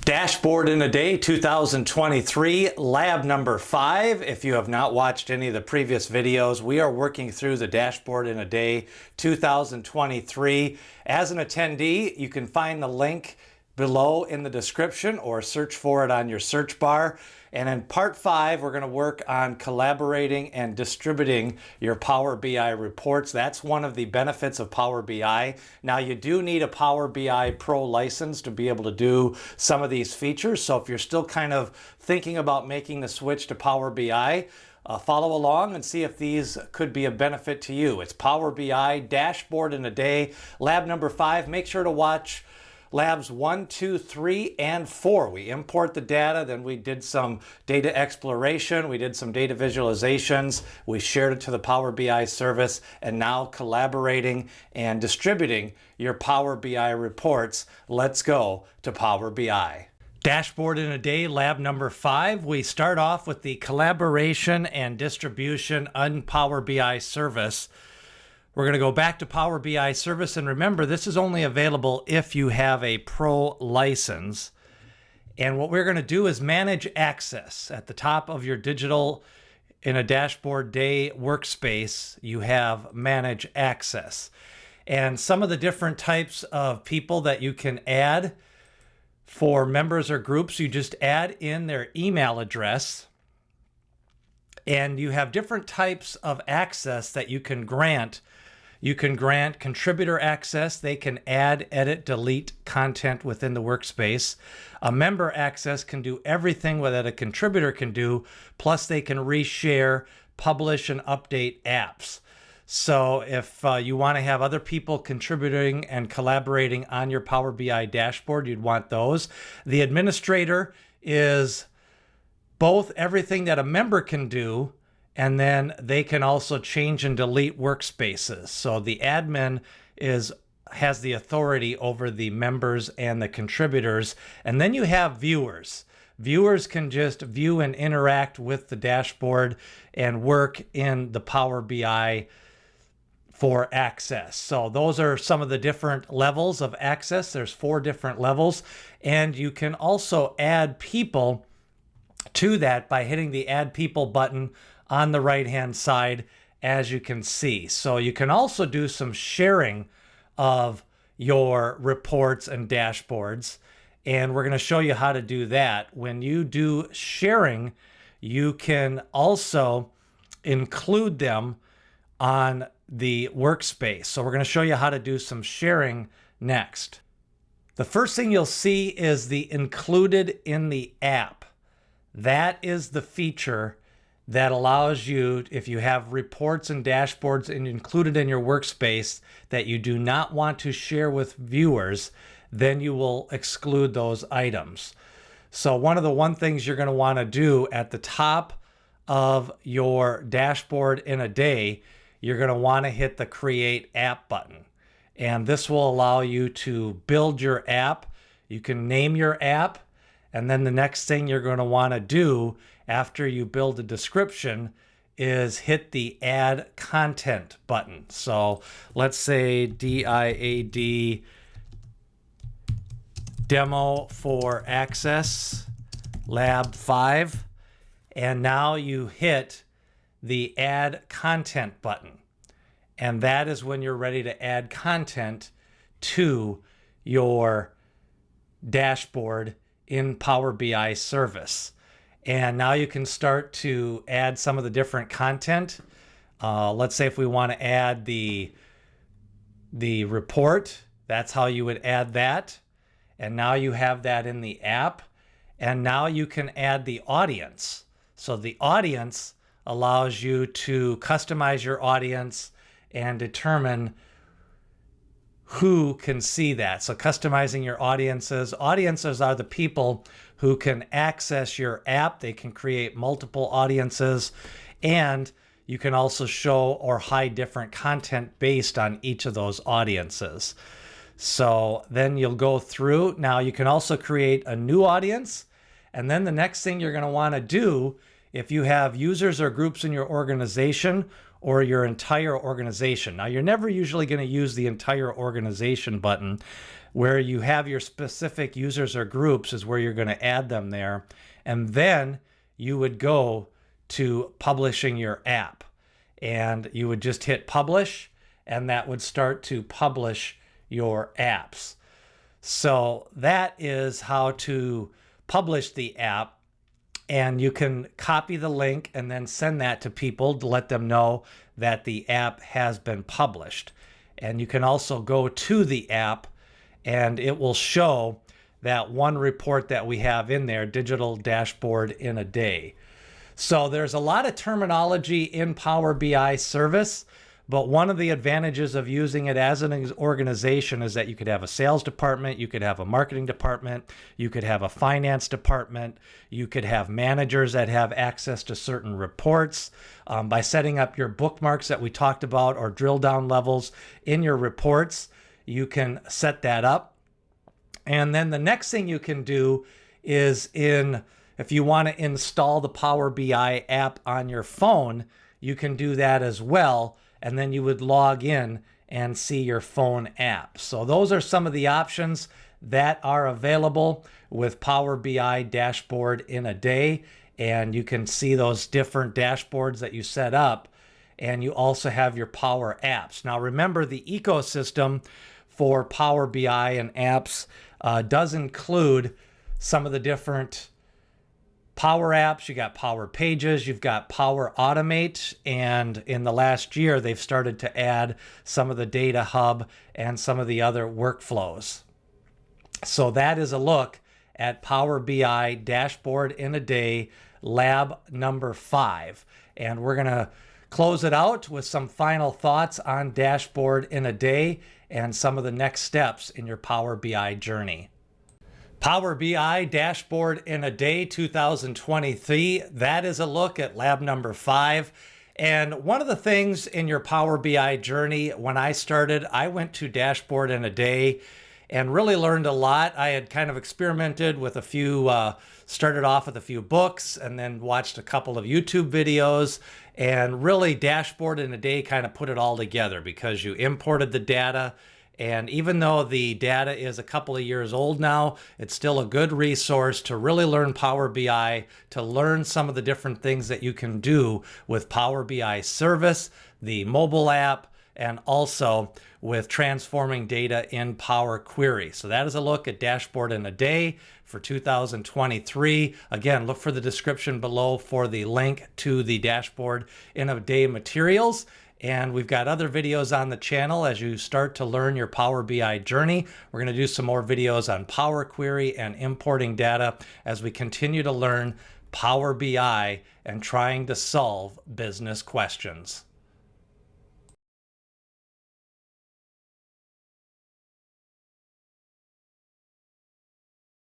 Dashboard in a Day 2023, lab number 5. If you have not watched any of the previous videos, we are working through the Dashboard in a Day 2023. As an attendee, you can find the link below in the description or search for it on your search bar. And in part 5, we're going to work on collaborating and distributing your Power BI reports. That's one of the benefits of Power BI. Now, you do need a Power BI Pro license to be able to do some of these features. So if you're still kind of thinking about making the switch to Power BI, follow along and see if these could be a benefit to you. It's Power BI Dashboard in a Day, lab number 5. Make sure to watch labs 1, 2, 3, and 4. We import the data, then we did some data exploration, we did some data visualizations, we shared it to the Power BI service, and now collaborating and distributing your Power BI reports. Let's go to Power BI. Dashboard in a Day, lab number 5. We start off with the collaboration and distribution on Power BI service. We're going to go back to Power BI service, and remember, this is only available if you have a pro license. And what we're going to do is manage access. At the top of your digital in a Dashboard Day workspace, you have manage access. And some of the different types of people that you can add for members or groups, you just add in their email address. And you have different types of access that you can grant. You can grant contributor access. They can add, edit, delete content within the workspace. A member access can do everything that a contributor can do, plus they can reshare, publish, and update apps. So if you want to have other people contributing and collaborating on your Power BI dashboard, you'd want those. The administrator is both everything that a member can do, and then they can also change and delete workspaces. So the admin has the authority over the members and the contributors. And then you have viewers. Viewers can just view and interact with the dashboard and work in the Power BI for access. So those are some of the different levels of access. There's 4 different levels. And you can also add people to that by hitting the Add People button on the right-hand side, as you can see. So you can also do some sharing of your reports and dashboards, and we're going to show you how to do that. When you do sharing, you can also include them on the workspace. So we're going to show you how to do some sharing next. The first thing you'll see is the included in the app. That is the feature that allows you, if you have reports and dashboards included in your workspace that you do not want to share with viewers, then you will exclude those items. So one of the things you're going to want to do at the top of your dashboard in a day, you're going to want to hit the Create App button. And this will allow you to build your app. You can name your app. And then the next thing you're going to want to do after you build a description is hit the Add Content button. So let's say DIAD Demo for Access Lab 5. And now you hit the Add Content button. And that is when you're ready to add content to your dashboard in Power BI service. And now you can start to add some of the different content. Let's say if we want to add the report, that's how you would add that. And now you have that in the app. And now you can add the audience. So the audience allows you to customize your audience and determine who can see that. So customizing your audiences. Audiences are the people who can access your app. They can create multiple audiences, and you can also show or hide different content based on each of those audiences. So then you'll go through. Now you can also create a new audience. And then the next thing you're going to want to do, if you have users or groups in your organization, or your entire organization. Now, you're never usually going to use the entire organization button. Where you have your specific users or groups is where you're going to add them there. And then you would go to publishing your app. And you would just hit publish, and that would start to publish your apps. So that is how to publish the app. And you can copy the link and then send that to people to let them know that the app has been published. And you can also go to the app and it will show that one report that we have in there, digital dashboard in a day. So there's a lot of terminology in Power BI service, but one of the advantages of using it as an organization is that you could have a sales department, you could have a marketing department, you could have a finance department, you could have managers that have access to certain reports. By setting up your bookmarks that we talked about or drill down levels in your reports, you can set that up. And then the next thing you can do is if you want to install the Power BI app on your phone, you can do that as well. And then you would log in and see your phone app. So those are some of the options that are available with Power BI dashboard in a day. And you can see those different dashboards that you set up. And you also have your Power Apps. Now remember, the ecosystem for Power BI and apps does include some of the different Power Apps. You got Power Pages, you've got Power Automate, and in the last year, they've started to add some of the Data Hub and some of the other workflows. So that is a look at Power BI Dashboard in a Day, lab number 5. And we're going to close it out with some final thoughts on Dashboard in a Day and some of the next steps in your Power BI journey. Power BI Dashboard in a Day 2023, that is a look at lab number 5. And one of the things in your Power BI journey, when I started, I went to Dashboard in a Day and really learned a lot. I had kind of experimented with started off with a few books and then watched a couple of YouTube videos, and really Dashboard in a Day kind of put it all together because you imported the data. And even though the data is a couple of years old now, it's still a good resource to really learn Power BI, to learn some of the different things that you can do with Power BI Service, the mobile app, and also with transforming data in Power Query. So that is a look at Dashboard in a Day for 2023. Again, look for the description below for the link to the Dashboard in a Day materials. And we've got other videos on the channel as you start to learn your Power BI journey. We're going to do some more videos on Power Query and importing data as we continue to learn Power BI and trying to solve business questions.